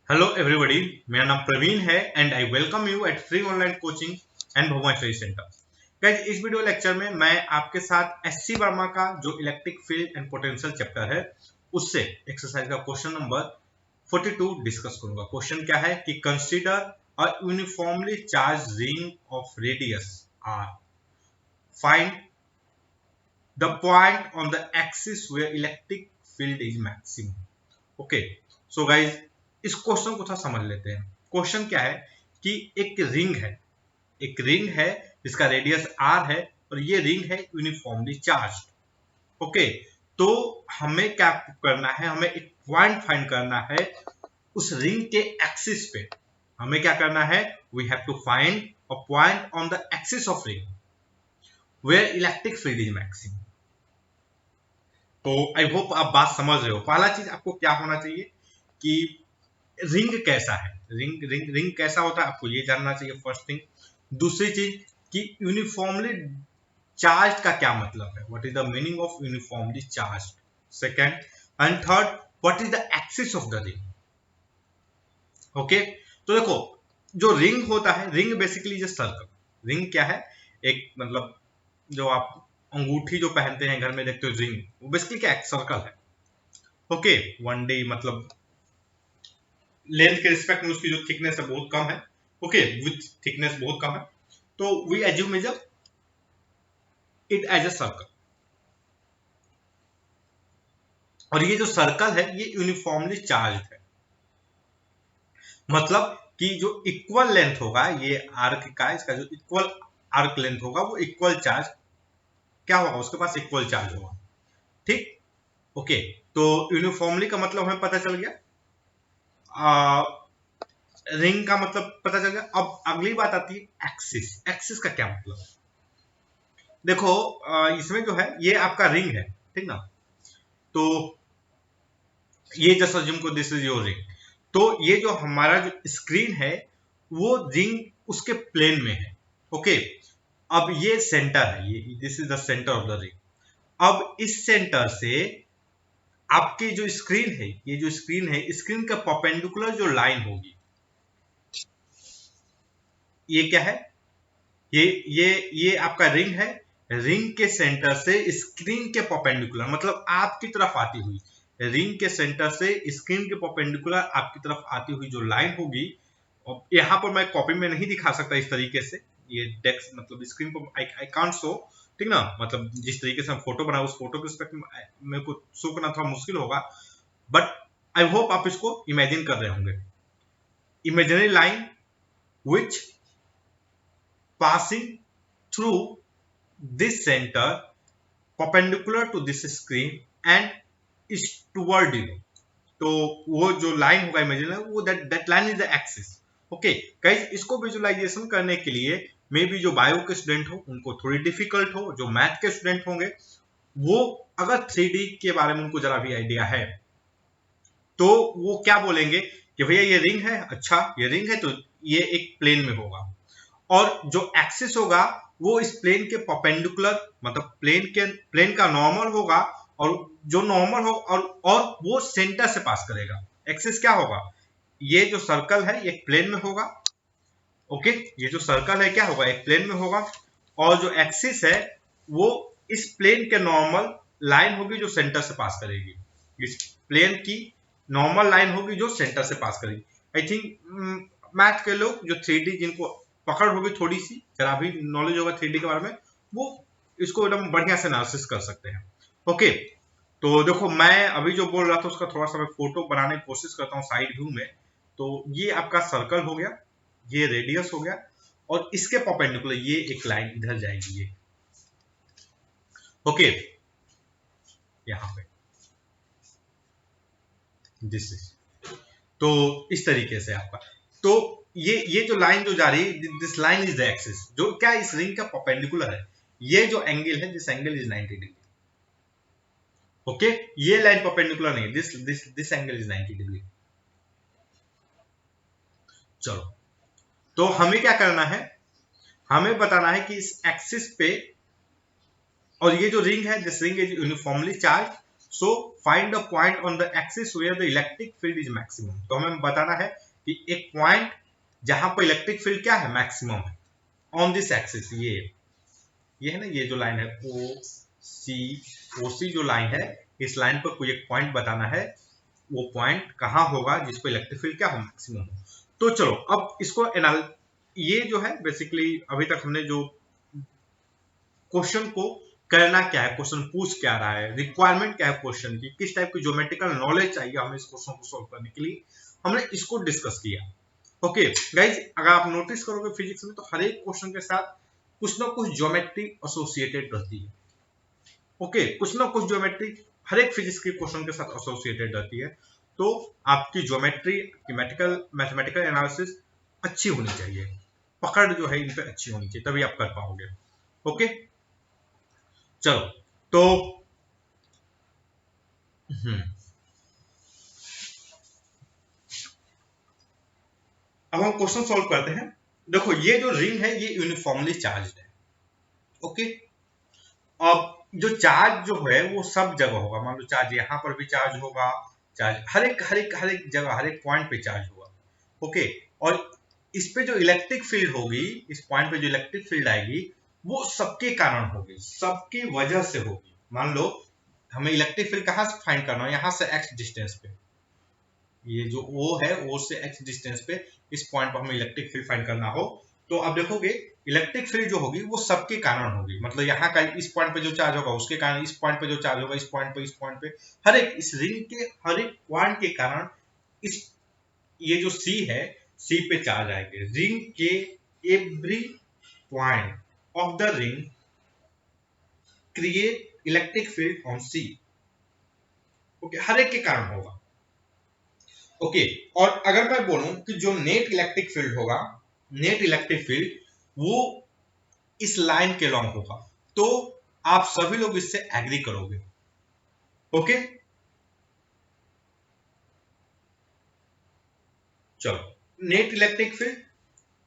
Hello everybody, मेरा नाम प्रवीण है and I welcome you at free online coaching and Bhagwan study centre. Guys, इस video lecture में मैं आपके साथ एससी वर्मा का जो electric field and potential chapter है उससे एक्सरसाइज का क्वेश्चन नंबर 42 डिस्कस करूंगा। क्वेश्चन क्या है कि consider a uniformly charge ring of radius R, find the point on the axis where electric field is maximum. Okay, so guys इस question को थोड़ा समझ लेते हैं। क्वेश्चन क्या है कि एक रिंग है जिसका रेडियस आर है और ये रिंग है यूनिफॉर्मली चार्ज्ड। ओके, तो हमें क्या करना है, हमें एक पॉइंट फाइंड करना है उस रिंग के एक्सिस पे। हमें क्या करना है, we have to find a point on the axis of ring where electric field is maximum. तो आई होप आप बात समझ रहे हो। पहला चीज आपको क्या होना चाहिए कि रिंग कैसा है, रिंग कैसा होता है आपको ये जानना चाहिए, फर्स्ट थिंग। दूसरी चीज कि यूनिफॉर्मली चार्ज का क्या मतलब है, what is the meaning of uniformly charge. Second and third, what is the axis of the ring. Okay, तो देखो जो रिंग होता है, ring basically is circle. Ring क्या है, एक मतलब जो आप अंगूठी जो पहनते हैं घर में देखते हो रिंग, वो बेसिकली क्या है, सर्कल है। ओके, वन डे मतलब लेंथ के रिस्पेक्ट में उसकी जो थिकनेस है बहुत कम है। ओके, विथ थिकनेस बहुत कम है, तो we assume it as a circle. और ये जो सर्कल है ये यूनिफॉर्मली चार्ज है, मतलब कि जो इक्वल लेंथ होगा ये आर्क का, इसका जो इक्वल आर्क लेंथ होगा वो इक्वल चार्ज क्या होगा, उसके पास इक्वल चार्ज होगा। ठीक, ओके, तो यूनिफॉर्मली का मतलब हमें पता चल गया, रिंग का मतलब पता चल गया। अब अगली बात आती है एक्सिस। एक्सिस का क्या मतलब है, देखो इसमें जो है ये आपका रिंग है, ठीक ना। तो ये जस्ट अज्यूम को दिस इज योर रिंग, तो ये जो हमारा जो स्क्रीन है वो रिंग उसके प्लेन में है। ओके, अब ये सेंटर है, ये this is the centre of the ring. अब इस सेंटर से आपकी जो स्क्रीन है, ये जो स्क्रीन है, स्क्रीन का परपेंडिकुलर जो लाइन होगी, ये क्या है, ये आपका रिंग है। रिंग के सेंटर से स्क्रीन के परपेंडिकुलर मतलब आपकी तरफ आती हुई, रिंग के सेंटर से स्क्रीन के परपेंडिकुलर आपकी तरफ आती हुई जो लाइन होगी, और यहाँ पर मैं कॉपी में नहीं दिखा सकता इस तरीके से, ये डेस्क मतलब स्क्रीन पर आई कांट शो, ठीक ना। मतलब जिस तरीके से हम फोटो बनाए उस फोटो के रिस्पेक्ट में मेरे को शो करना थोड़ा मुश्किल होगा, बट आई होप आप इसको इमेजिन कर रहे होंगे। Imaginary line which passing through this center perpendicular to this screen and is toward you। तो वो जो लाइन होगा इमेजिन वो that line is the axis. Okay guys, इसको विजुअलाइजेशन करने के लिए मे बी जो बायो के स्टूडेंट हो उनको थोड़ी डिफिकल्ट हो, जो मैथ के स्टूडेंट होंगे वो अगर 3D के बारे में उनको जरा भी आइडिया है तो वो क्या बोलेंगे कि भैया ये रिंग है, अच्छा ये रिंग है तो ये एक प्लेन में होगा, और जो एक्सिस होगा वो इस प्लेन के परपेंडिकुलर मतलब प्लेन का नॉर्मल होगा, और जो नॉर्मल हो और वो सेंटर से पास करेगा। एक्सिस क्या होगा, ये जो सर्कल है एक प्लेन में होगा। ओके, ये जो सर्कल है क्या होगा, एक प्लेन में होगा, और जो एक्सिस है वो इस प्लेन के नॉर्मल लाइन होगी जो सेंटर से पास करेगी। इस प्लेन की नॉर्मल लाइन होगी जो सेंटर से पास करेगी। आई थिंक मैथ के लोग जो 3D जिनको पकड़ होगी थोड़ी सी, जरा भी नॉलेज होगा 3D के बारे में, वो इसको एकदम बढ़िया से एनालिसिस कर सकते हैं। ओके, तो देखो मैं अभी जो बोल रहा था उसका थोड़ा सा मैं फोटो बनाने की कोशिश करता हूँ साइड व्यू में। तो ये आपका सर्कल हो गया, ये रेडियस हो गया, और इसके परपेंडिकुलर ये एक लाइन इधर जाएगी ये। ओके, यहाँ पे दिस इज, तो इस तरीके से आपका, तो ये जो लाइन जो जा रही है this line is the axis, जो क्या इस रिंग का परपेंडिकुलर है। ये जो एंगल है this angle is 90 degree. Okay, ये लाइन परपेंडिकुलर नहीं, दिस एंगल इज 90 डिग्री। चलो, तो हमें क्या करना है, हमें बताना है कि इस एक्सिस पे, और ये जो रिंग है this ring is uniformly charge, so find the point on the axis where the electric field is maximum. तो हमें बताना है कि एक पॉइंट जहां पर इलेक्ट्रिक फील्ड क्या है, मैक्सिमम है, ऑन दिस एक्सिस। ये है ना, ये जो लाइन है ओ सी जो लाइन है, इस लाइन पर कोई एक पॉइंट बताना है, वो पॉइंट कहां होगा जिस पर इलेक्ट्रिक फील्ड क्या हो, मैक्सिमम हो। तो चलो अब इसको ये जो है बेसिकली अभी तक हमने जो क्वेश्चन को करना क्या है, क्वेश्चन पूछ क्या रहा है, रिक्वायरमेंट क्या है क्वेश्चन की, किस टाइप की ज्योमेट्रिकल नॉलेज चाहिए हमें इस क्वेश्चन को सॉल्व करने के लिए, हमने इसको डिस्कस किया। ओके गाइज, अगर आप नोटिस करोगे फिजिक्स में तो हर एक क्वेश्चन के साथ कुछ ना कुछ ज्योमेट्री एसोसिएटेड रहती है। ओके, कुछ ना कुछ ज्योमेट्री हर एक फिजिक्स के क्वेश्चन के साथ एसोसिएटेड रहती है। तो आपकी ज्योमेट्री, मैथमेटिकल एनालिसिस अच्छी होनी चाहिए, पकड़ जो है इन पे अच्छी होनी चाहिए, तभी आप कर पाओगे। ओके चलो, तो अब हम क्वेश्चन सॉल्व करते हैं। देखो ये जो रिंग है ये यूनिफॉर्मली चार्ज है। ओके, अब जो चार्ज जो है वो सब जगह होगा, मान लो चार्ज यहाँ पर भी चार्ज होगा, चार्ज हर एक जगह, हर एक पॉइंट पे चार्ज होगा। ओके, और इस पे जो इलेक्ट्रिक फील्ड होगी, इस पॉइंट पे जो इलेक्ट्रिक फील्ड आएगी वो सबके कारण होगी, सबकी वजह से होगी। मान लो हमें इलेक्ट्रिक फील्ड कहां से फाइंड करना है, यहां से एक्स डिस्टेंस पे, ये जो O है O से x डिस्टेंस पे इस पॉइंट पर हमें इलेक्ट्रिक फील्ड फाइंड करना हो, तो आप देखोगे इलेक्ट्रिक फील्ड जो होगी वो सबके कारण होगी। मतलब यहाँ का इस पॉइंट पे जो चार्ज होगा उसके कारण, इस पॉइंट पे जो चार्ज होगा इस पॉइंट पे, इस पॉइंट पे, हर एक इस रिंग के हर एक पॉइंट के कारण इस ये जो C है C पे चार्ज आएंगे। रिंग के every point of the ring create electric field on C। Okay, हर एक के कारण होगा। ओके, और अगर मैं बोलूं कि जो नेट इलेक्ट्रिक फील्ड होगा, नेट इलेक्ट्रिक फील्ड वो इस लाइन के लॉन्ग होगा, तो आप सभी लोग इससे एग्री करोगे। ओके चलो, नेट इलेक्ट्रिक फील्ड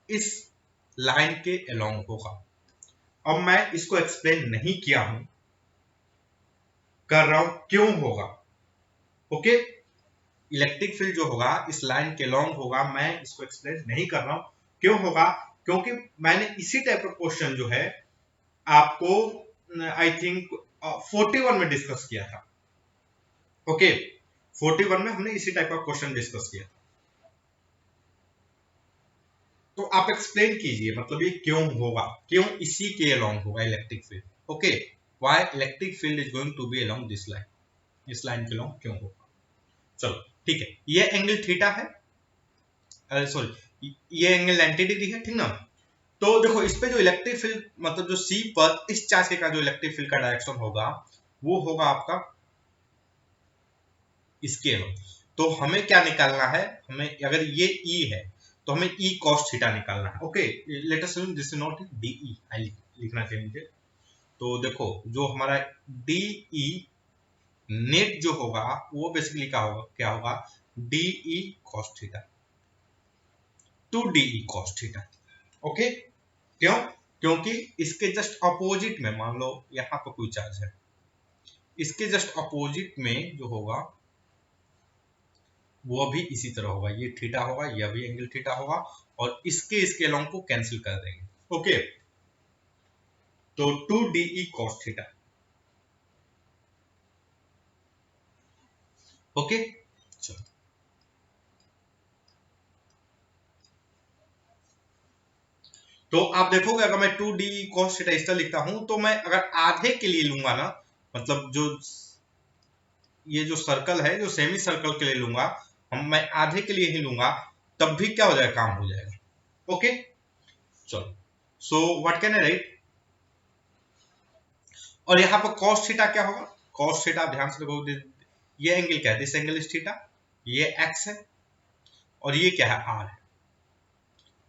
इस लाइन के अलोंग होगा। अब मैं इसको एक्सप्लेन नहीं किया हूं, कर रहा हूं क्यों होगा। ओके, इलेक्ट्रिक फील्ड जो होगा इस लाइन के लॉन्ग होगा, मैं इसको एक्सप्लेन नहीं कर रहा हूं क्यों होगा, क्योंकि मैंने इसी टाइप का क्वेश्चन जो है आपको आई थिंक 41 में डिस्कस किया था। ओके, 41 में हमने इसी टाइप का क्वेश्चन डिस्कस किया। तो आप एक्सप्लेन कीजिए, मतलब ये क्यों होगा, क्यों इसी के अलोंग होगा electric field. Okay, why electric field is going to be along this line, इस लाइन के अलोंग क्यों होगा। चलो ठीक है, ये एंगल थीटा है, सॉरी ये एंगल 90 डिग्री है, ठीक ना। तो देखो इस पे जो इलेक्ट्रिक फील्ड, मतलब जो सी पर इस चार्ज के का जो इलेक्ट्रिक फील्ड का डायरेक्शन होगा वो होगा आपका इसके अलोंग। तो हमें क्या निकालना है, हमें अगर ये ई है तो हमें ई कॉस थीटा निकालना है। Okay, let us assume this is not DE, लिखना चाहिए मुझे। तो देखो जो हमारा डीई नेट जो होगा वो बेसिकली क्या होगा DE cos theta, two DE cos theta. Okay, क्यों, क्योंकि इसके जस्ट अपोजिट में मान लो यहाँ पर कोई चार्ज है, इसके जस्ट अपोजिट में जो होगा वो भी इसी तरह होगा, ये थीटा होगा, यह भी एंगल थीटा होगा, और इसके अलोंग को कैंसिल कर देंगे। ओके, तो 2 DE cos थीटा। ओके चलो, तो आप देखोगे अगर मैं 2 DE cos थीटा इस तरह लिखता हूं तो मैं अगर आधे के लिए लूंगा ना, मतलब जो ये जो सर्कल है जो सेमी सर्कल के लिए लूंगा, मैं आधे के लिए ही लूंगा, तब भी क्या हो जाएगा, काम हो जाएगा। ओके चलो, सो व्हाट कैन आई राइट, और यहाँ पर cos थीटा क्या होगा, cos थीटा ध्यान से देखो, ये एंगल क्या है, दिस एंगल इज थीटा, ये x है और ये क्या है, r है।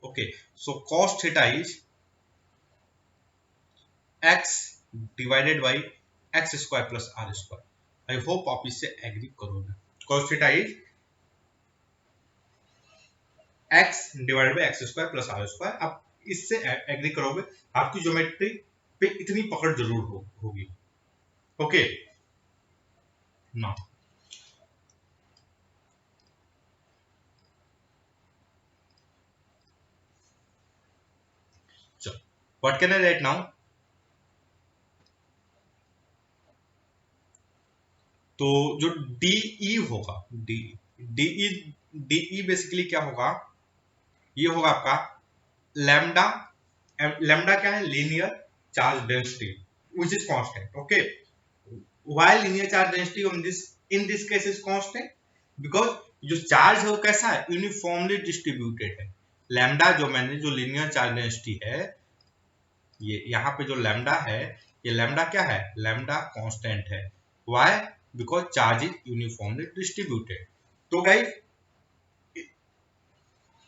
Okay, so cos theta is x divided by x square plus r square. I hope आप इससे एग्री करोगे। cos theta is x divided by x square plus r square. आप इससे एग्री करोगे, आपकी ज्योमेट्री पे इतनी पकड़ जरूर होगी। Okay now. So what can I write now? तो जो DE होगा, DE बेसिकली क्या होगा, ये होगा आपका लैम्डा, लैम्डा क्या है, linear charge density which is constant. Okay, why linear charge density in this case is constant? because जो चार्ज है वो कैसा है, यूनिफॉर्मली डिस्ट्रीब्यूटेड है. लैम्डा जो मैंने जो लीनियर चार्ज डेंसिटी है, ये यहाँ पे जो लैम्डा है, ये लैम्डा क्या है, लैम्डा कांस्टेंट है. Why? Because charge is uniformly distributed. तो गाइस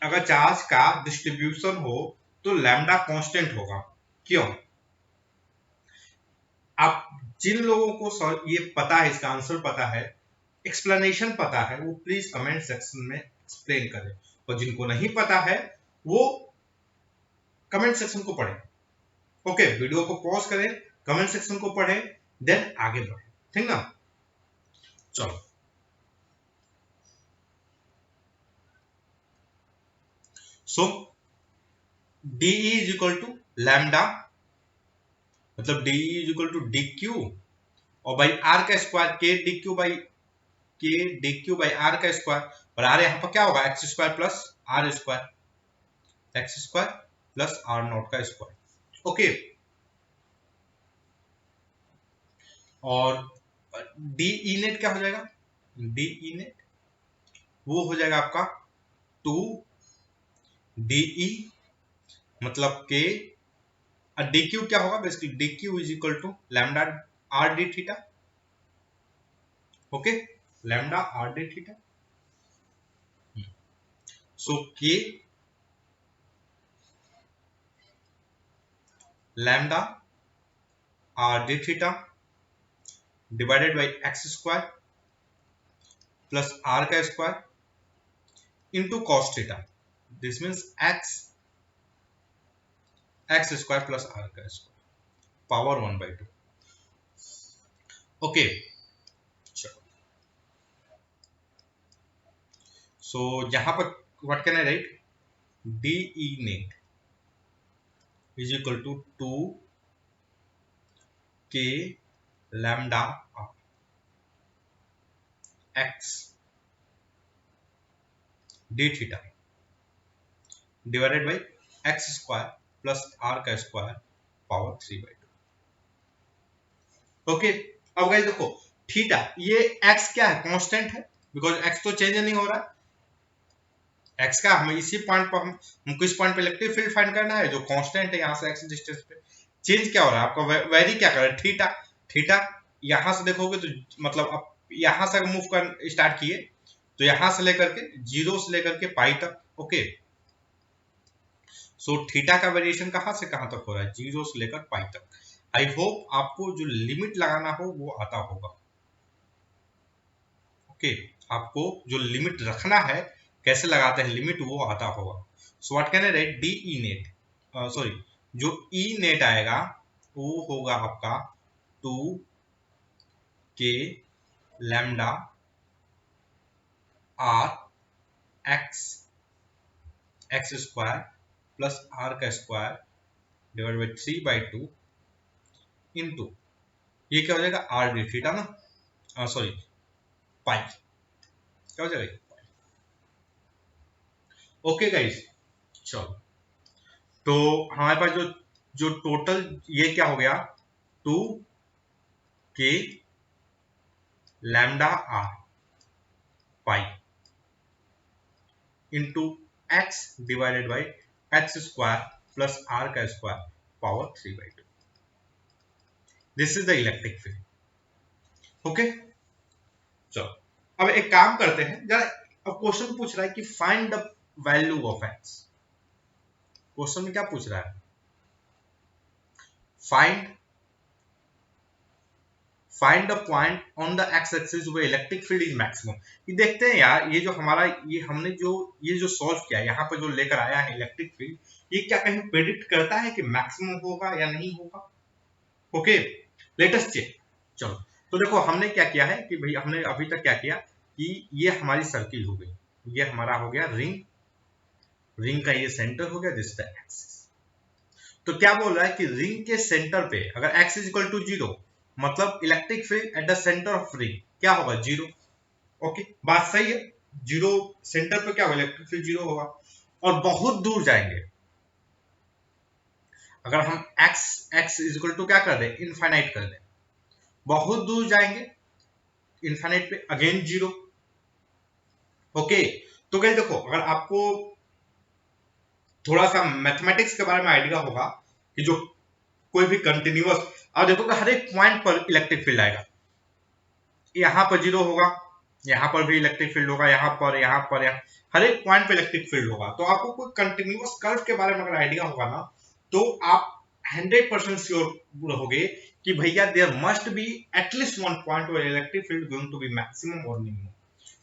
अगर चार्ज का डिस्ट्रीब्यूशन हो तो लैम्डा कांस्टेंट होगा. क्यों? आप जिन लोगों को ये पता है, इसका आंसर पता है, एक्सप्लेनेशन पता है, वो प्लीज कमेंट सेक्शन में एक्सप्लेन करें. और जिनको नहीं पता है वो कमेंट सेक्शन को पढ़ें. ओके, वीडियो को पॉज करें, कमेंट सेक्शन को पढ़ें, देन आगे बढ़े. ठीक ना? चलो, so DE is equal to lambda, मतलब DE is equal to DQ और बाई आर का स्क्वायर के DQ बाई आर का स्क्वायर. और आर यहाँ पर क्या होगा, x square plus r square, x square plus r not का स्क्वायर. ओके, और DE नेट क्या हो जाएगा, DE नेट वो हो जाएगा आपका 2DE मतलब के, और DQ क्या होगा, basically DQ is equal to lambda r d theta. Okay, lambda r d theta. So k lambda r d theta divided by x square plus r का square into cos theta. This means x square plus r का square power 1/2. Okay, चलो, so यहां पर what can I write, DE net is equal to 2k lambda x d theta divided by x square plus r का square power 3/2. Okay, अब guys देखो theta, ये x क्या है, कांस्टेंट है, बिकॉज एक्स तो चेंज नहीं हो रहा. एक्स का हमें इसी पॉइंट पर हमको इस पॉइंट पे इलेक्ट्रिक फील्ड फाइंड करना है जो कांस्टेंट है. यहाँ से एक्स डिस्टेंस पे चेंज क्या हो रहा है आपका, वेरी क्या कर रहा है, थीटा. थीटा यहां से देखोगे तो मतलब आप यहां से मूव कर स्टार्ट किए तो यहां से लेकर के जीरो से लेकर के पाई तक. ओके, सो थीटा का वेरिएशन कहां से कहां तक हो रहा है, जीरो से लेकर पाई तक. आई होप आपको जो लिमिट लगाना हो वो आता होगा. ओके, आपको जो लिमिट रखना है, कैसे लगाते हैं लिमिट, वो आता होगा. So what can I write, DE net, sorry, जो E नेट आएगा वो होगा आपका 2k lambda r x square plus r का स्क्वायर डिवाइड बाई 3/2 इंटू ये क्या हो जाएगा, आर डी थीटा ना, सॉरी पाई, क्या हो जाएगा. ओके गाइस, चलो, तो हमारे पास जो जो टोटल ये क्या हो गया, 2k lambda r pi into x divided by x square plus r का square power 3/2. This is the electric field. Okay, चलो अब एक काम करते हैं जरा. अब क्वेश्चन पूछ रहा है कि find the value of x. Question में क्या पूछ रहा है, find the point on the x axis where electric field is maximum. ये देखते हैं यार, ये जो हमारा ये हमने जो सॉल्व किया यहाँ पर जो लेकर आया है इलेक्ट्रिक फील्ड, ये क्या कहीं प्रेडिक्ट करता है कि मैक्सिमम होगा या नहीं होगा. Okay, let us check. चलो, तो देखो हमने क्या किया है कि भाई हमने अभी तक क्या किया कि ये हमारी सर्किल हो गई, ये हमारा हो गया रिंग, रिंग का ये सेंटर हो गया, दिस द एक्सिस। तो क्या बोल रहा है कि रिंग के सेंटर पे अगर x इज इक्वल टू 0, मतलब electric field at the centre of ring क्या होगा, 0। ओके, बात सही है, 0 सेंटर पे क्या होगा, इलेक्ट्रिक फील्ड 0 होगा। और बहुत दूर जाएंगे, अगर हम x इज इक्वल टू क्या कर दें, इनफाइनाइट कर दें, बहुत दूर जाएंगे इनफाइनाइट पे अगेन 0। ओके, तो गाइस देखो अगर आपको थोड़ा सा मैथमेटिक्स के बारे में आइडिया होगा कि जो कोई भी कंटिन्यूअस, आप देखोगे हर एक पॉइंट पर इलेक्ट्रिक फील्ड आएगा, यहाँ पर 0 होगा, यहाँ पर भी इलेक्ट्रिक फील्ड होगा, यहाँ पर यहाँ हर एक पॉइंट पे इलेक्ट्रिक फील्ड होगा। तो आपको कोई कंटिन्यूअस कर्व के बारे में अगर आइडिया होगा ना, तो आप 100% श्योर रहोगे कि भैया there must be at least one point where electric field going to be maximum और मिनिमम,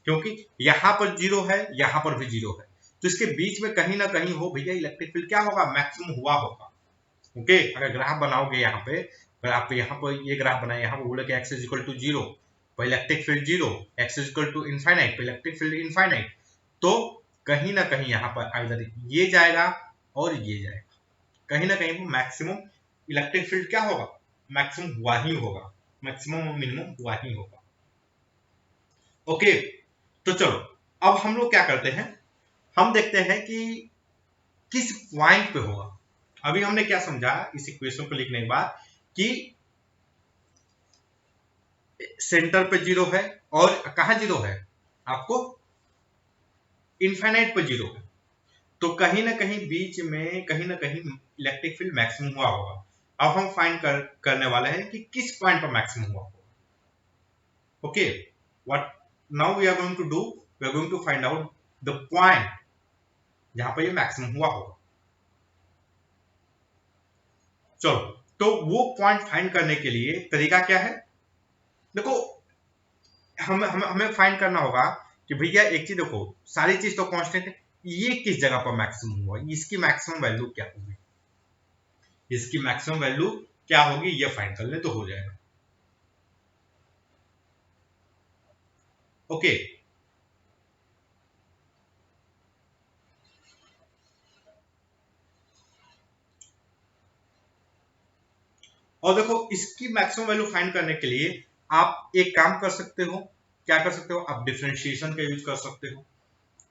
क्योंकि यहाँ पर 0 है, यहाँ पर भी 0 है, तो इसके बीच में कहीं ना कहीं हो भैया इलेक्ट्रिक फील्ड क्या होगा, मैक्सिमम हुआ होगा। ओके, अगर ग्राफ बनाओगे यहाँ पे, अगर आप यहाँ पर ये ग्राफ बनाए, यहाँ पर बोले कि x इज इक्वल टू 0 पर electric field 0, x is equal to infinite पर इलेक्ट्रिक फील्ड इनफाइनाइट, तो कहीं ना कहीं यहाँ पर आइदर ये जाएगा और ये जाएगा, कहीं ना कहीं मैक्सिमम इलेक्ट्रिक फील्ड क्या होगा, मैक्सिमम हुआ ही होगा, मैक्सिमम और मिनिमम हुआ ही होगा। ओके, तो चलो अब हम लोग क्या करते हैं, हम देखते हैं कि किस पॉइंट पे होगा। अभी हमने क्या समझा इस इक्वेशन को लिखने के बाद कि सेंटर पे 0 है, और कहां 0 है, आपको इनफाइनाइट पे 0 है, तो कहीं ना कहीं बीच में कहीं ना कहीं इलेक्ट्रिक फील्ड मैक्सिमम हुआ होगा। अब हम फाइंड करने वाले हैं कि किस पॉइंट पर मैक्सिमम हुआ होगा। Okay, what now we are going to do, we are going to find out the point जहां पर ये मैक्सिमम हुआ होगा। चलो, तो वो पॉइंट फाइंड करने के लिए तरीका क्या है, देखो हमें फाइंड करना होगा कि भैया एक चीज देखो, सारी चीज तो कांस्टेंट है, ये किस जगह पर मैक्सिमम हुआ, इसकी मैक्सिमम वैल्यू क्या होगी, इसकी मैक्सिमम वैल्यू क्या होगी, ये फाइंड कर ले तो हो जाएगा। ओके, और देखो इसकी मैक्सिमम वैल्यू फाइंड करने के लिए आप एक काम कर सकते हो, क्या कर सकते हो, आप डिफरेंशिएशन का यूज कर सकते हो।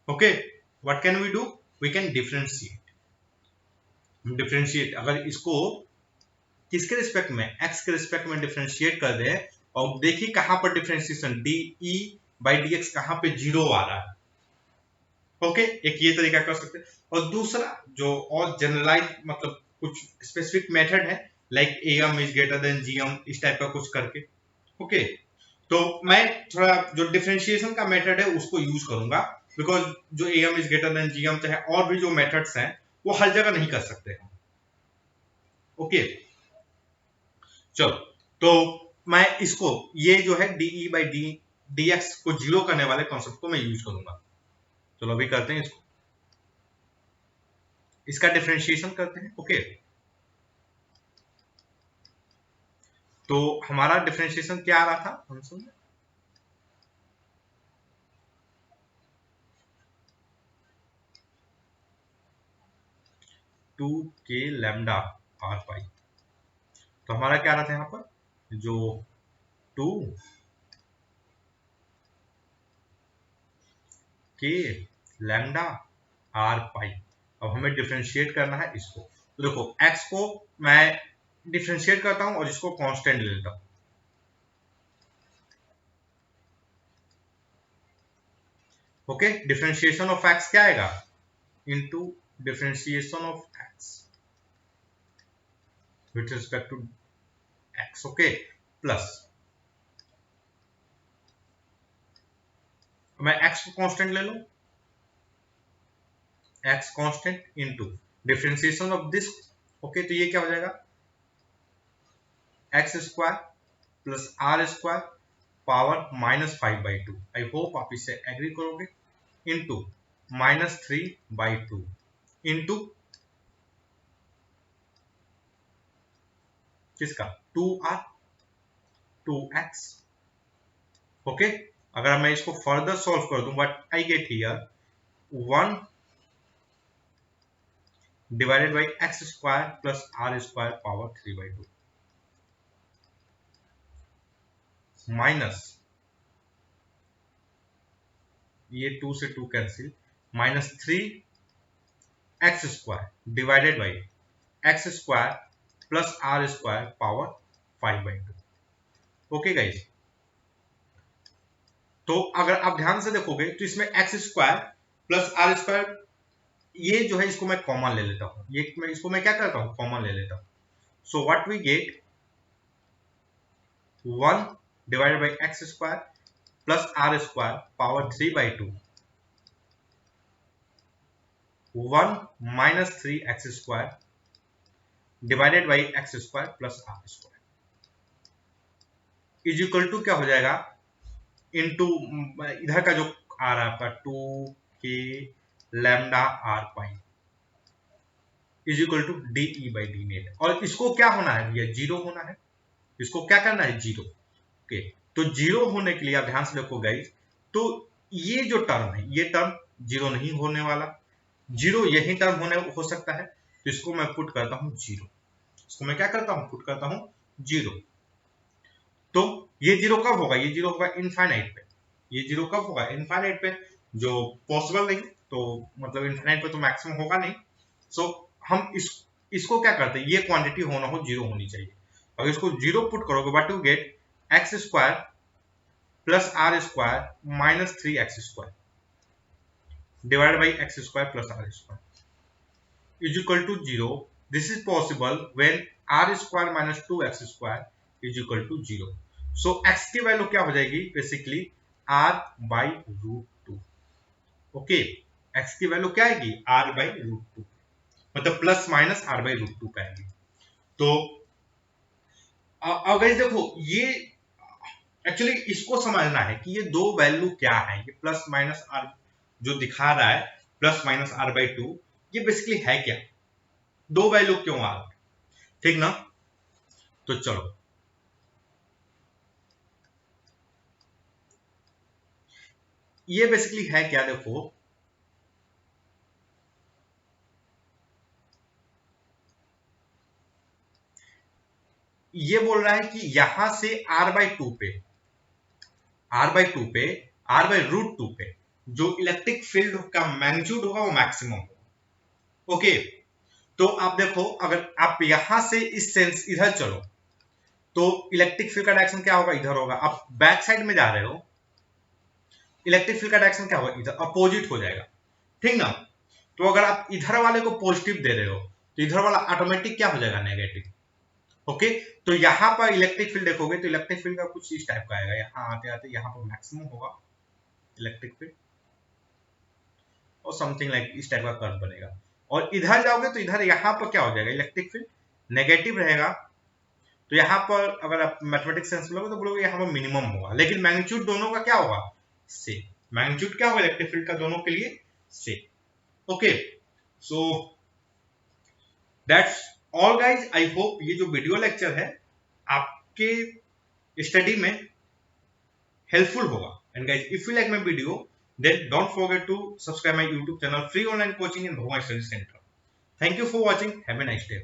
Okay, what can we do, we can differentiate, differentiate अगर इसको किसके रिस्पेक्ट में, x के रिस्पेक्ट में डिफरेंशिएट कर दे, और देखिए कहां पर differentiation D E by D x कहां पे 0 आ रहा है। ओके, एक ये तरीका कर सकते हैं, और दूसरा जो और जनरलाइज मतलब कुछ स्पेसिफिक मेथड है, like M is greater than GM, इस टाइप का कुछ करके। ओके, तो मैं थोड़ा जो डिफरेंशिएशन का मेथड है उसको यूज करूंगा, बिकॉज जो M is greater than GM चाहे और भी जो मेथड्स हैं वो हर जगह नहीं कर सकते हैं। ओके, चलो, तो मैं इसको ये जो है DE by d d x को 0 करने वाले कॉन्सेप्ट को मैं यूज करूंगा। चलो अभी करते हैं इसको, इसका डिफरेंशिएशन करते हैं। ओके, तो हमारा डिफरेंशिएशन क्या आ रहा था, हम समझे, टू के लैम्डा आर पाई, तो हमारा क्या आ रहा था यहाँ पर, जो टू के लैम्डा आर पाई, अब हमें डिफरेंशिएट करना है इसको। तो देखो x को मैं डिफरेंशिएट करता हूं और इसको कांस्टेंट ले लेता हूं। ओके, डिफरेंशिएशन ऑफ x क्या आएगा, into differentiation of x with respect to x। Okay, plus मैं x को कांस्टेंट ले लूं, x constant into differentiation of this. Okay, तो ये क्या हो जाएगा, x square plus r square power -5/2। I hope आप इससे एग्री करोगे, इनटू -3/2 इनटू किसका, 2r 2x ओके, अगर मैं इसको फर्दर सॉल्व कर दूं, what I get here 1 divided by x square plus r square power 3/2 minus ये 2 से 2 cancel, minus 3 x square divided by x square plus r square power 5/2। Okay guys, तो अगर आप ध्यान से देखोगे तो इसमें x square plus r square ये जो है इसको मैं कॉमन ले लेता हूं, ये इसको मैं क्या करता हूं, कॉमन ले लेता हूं। So what we get 1 divided by x square plus r square power 3/2 1 minus 3 x square divided by x square plus r square is equal to क्या हो जाएगा, इनटू इधर का जो आ रहा है आपका 2k lambda r pi is equal to d E by d net. और इसको क्या होना है, ये जीरो होना है, इसको क्या करना है, जीरो। ओके, तो जीरो होने के लिए आप ध्यान से देखो गाइस, तो ये जो टर्म है ये टर्म जीरो नहीं होने वाला, जीरो यही टर्म होने हो सकता है, तो इसको मैं पुट करता हूं जीरो, इसको मैं क्या करता हूं, पुट करता हूं जीरो। तो ये जीरो कब होगा, ये जीरो होगा इनफाइनाइट पे, ये जीरो कब होगा, इनफाइनाइट पे, जो पॉसिबल नहीं, तो मतलब इनफाइनाइट पे तो मैक्सिमम होगा नहीं। सो हम इसको क्या करते हैं, ये क्वांटिटी होना हो जीरो होनी चाहिए, अगर इसको जीरो पुट करोगे what you get x square plus r square minus 3 x square divided by x square plus r square is equal to zero. This is possible when r square minus 2 x square is equal to zero. So x की value क्या हो जाएगी, basically r by root 2। Okay, x की value क्या आएगी, r by root 2, मतलब plus minus r by root 2 आएगी। तो अगर देखो ये एक्चुअली इसको समझना है कि ये दो वैल्यू क्या है, ये प्लस माइनस r जो दिखा रहा है प्लस माइनस r बाई 2, ये बेसिकली है क्या, दो वैल्यू क्यों आ रहा है, ठीक ना। तो चलो ये बेसिकली है क्या, देखो ये बोल रहा है कि यहां से r बाई 2 पे, r बाई 2 पे, r बाई रूट 2 पे जो इलेक्ट्रिक फील्ड का मैग्नीट्यूड होगा वो मैक्सिमम होगा। ओके, तो आप देखो अगर आप यहां से इस सेंस इधर चलो तो इलेक्ट्रिक फील्ड का डायरेक्शन क्या होगा, इधर होगा। आप बैक साइड में जा रहे हो, इलेक्ट्रिक फील्ड का डायरेक्शन क्या होगा, इधर अपोजिट हो जाएगा, ठीक ना। तो अगर आप इधर वाले को पॉजिटिव दे रहे हो तो इधर वाला ऑटोमेटिक क्या हो जाएगा, नेगेटिव। ओके, तो यहां पर इलेक्ट्रिक फील्ड देखोगे तो इलेक्ट्रिक फील्ड का कुछ इस टाइप का आएगा, यहां आते आते यहां पर मैक्सिमम होगा इलेक्ट्रिक फील्ड और समथिंग लाइक इस टाइप का कर्व बनेगा। और इधर जाओगे तो इधर यहां पर क्या हो जाएगा, इलेक्ट्रिक फील्ड नेगेटिव रहेगा। तो यहां पर अगर आप मैथमेटिक्स सेंस में लोगे तो बोलोगे यहां पर मिनिमम होगा, लेकिन मैग्नीट्यूड दोनों का क्या होगा, सेम। मैग्नीट्यूड क्या होगा इलेक्ट्रिक फील्ड का दोनों के लिए, same. Okay, so that's all guys. I hope ये जो वीडियो लेक्चर है आपके स्टडी में हेल्पफुल होगा। And guys if you like my video then don't forget to subscribe my YouTube channel, free online coaching in Bhuma Study Center. Thank you for watching. Have a nice day.